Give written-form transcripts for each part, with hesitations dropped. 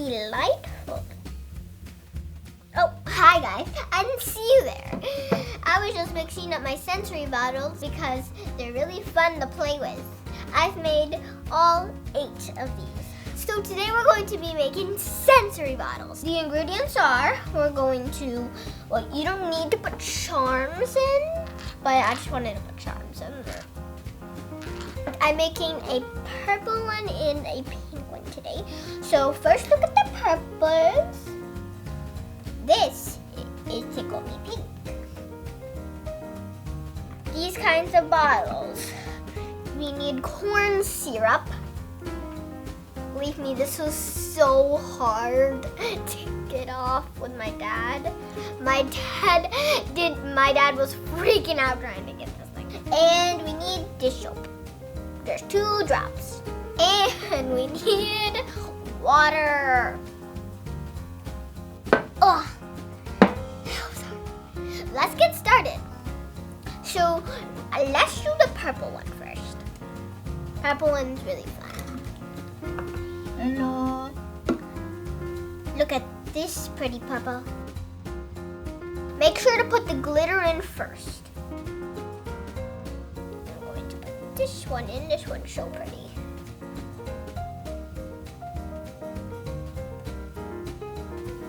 delightful. Oh, hi guys. I didn't see you there. I was just mixing up my sensory bottles because they're really fun to play with. I've made all 8 of these. So today we're going to be making sensory bottles. The ingredients are, we're going to, well, you don't need to put charms in, but I just wanted to put charms in there. I'm making a purple one and a pink one today. So first look at the purples. This is Tickle Me Pink. These kinds of bottles. We need corn syrup. Believe me, this was so hard to get off with my dad. My dad was freaking out trying to get this thing. And we need dish soap. There's 2 drops. And we need water. Oh, let's get started. So let's do the purple one first. Purple one's really fun. Hello. Look at this pretty purple. Make sure to put the glitter in first. I'm going to put this one in. This one's so pretty.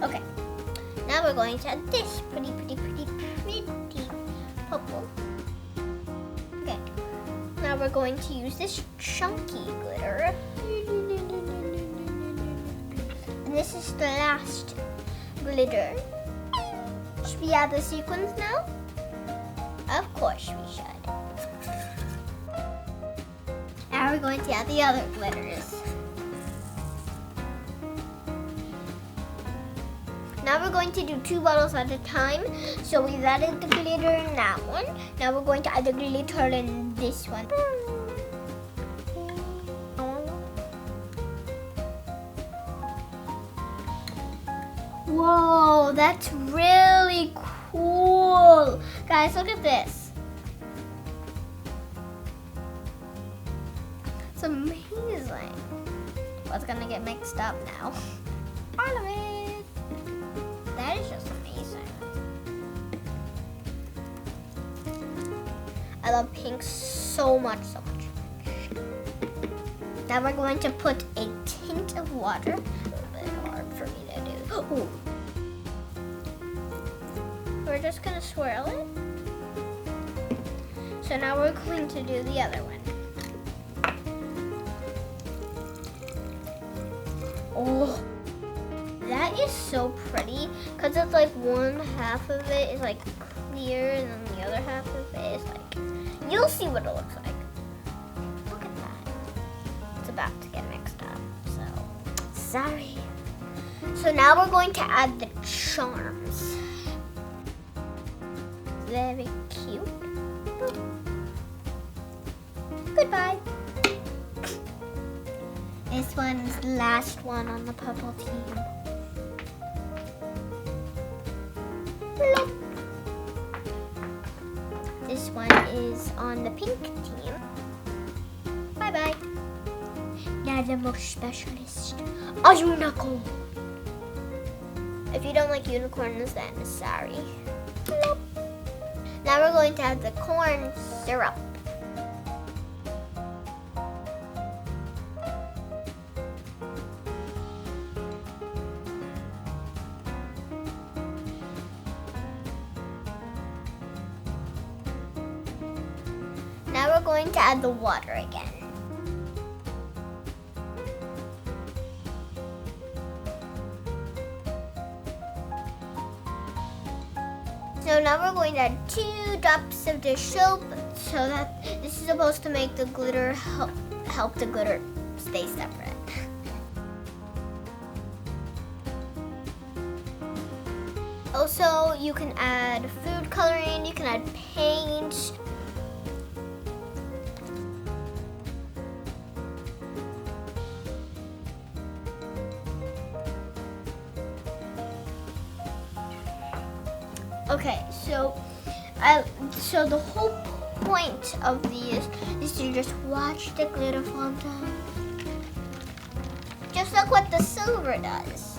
Okay. Now we're going to add this pretty purple. Okay. Now we're going to use this chunky glitter. And this is the last glitter. Should we add the sequins now? Of course we should. Now we're going to add the other glitters. Now we're going to do 2 bottles at a time. So we've added the glitter in that one. Now we're going to add the glitter in this one. Whoa, that's really cool. Guys, look at this. It's amazing. What's gonna get mixed up now? All of it. That is just amazing. I love pink so much. Now we're going to put a tint of water. A little bit hard for me to do. Ooh. We're just gonna swirl it. So now we're going to do the other one. Oh. That is so pretty because it's like one half of it is like clear and then the other half of it is like, you'll see what it looks like. Look at that. It's about to get mixed up, so sorry. So now we're going to add the charms. Very cute. Goodbye. This one's the last one on the purple team. This one is on the pink team. Bye-bye. Now the most specialist, a unicorn. If you don't like unicorns, then sorry. Now we're going to add the corn syrup. Now we're going to add the water again. So now we're going to add 2 drops of dish soap so that this is supposed to make the glitter help the glitter stay separate. Also, you can add food coloring, you can add paint. Okay, so the whole point of these is to just watch the glitter fall down. just like what the silver does.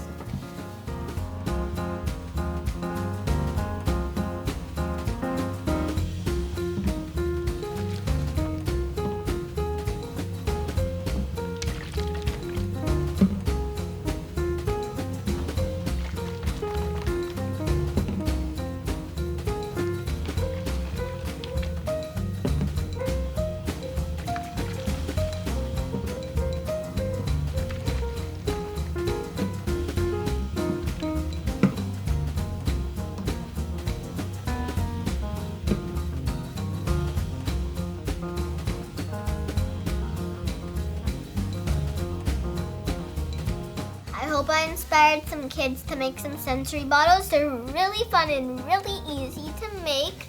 I hope I inspired some kids to make some sensory bottles. They're really fun and really easy to make.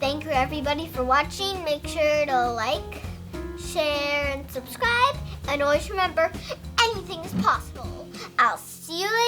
Thank you everybody for watching. Make sure to like, share, and subscribe. And always remember, anything is possible. I'll see you later.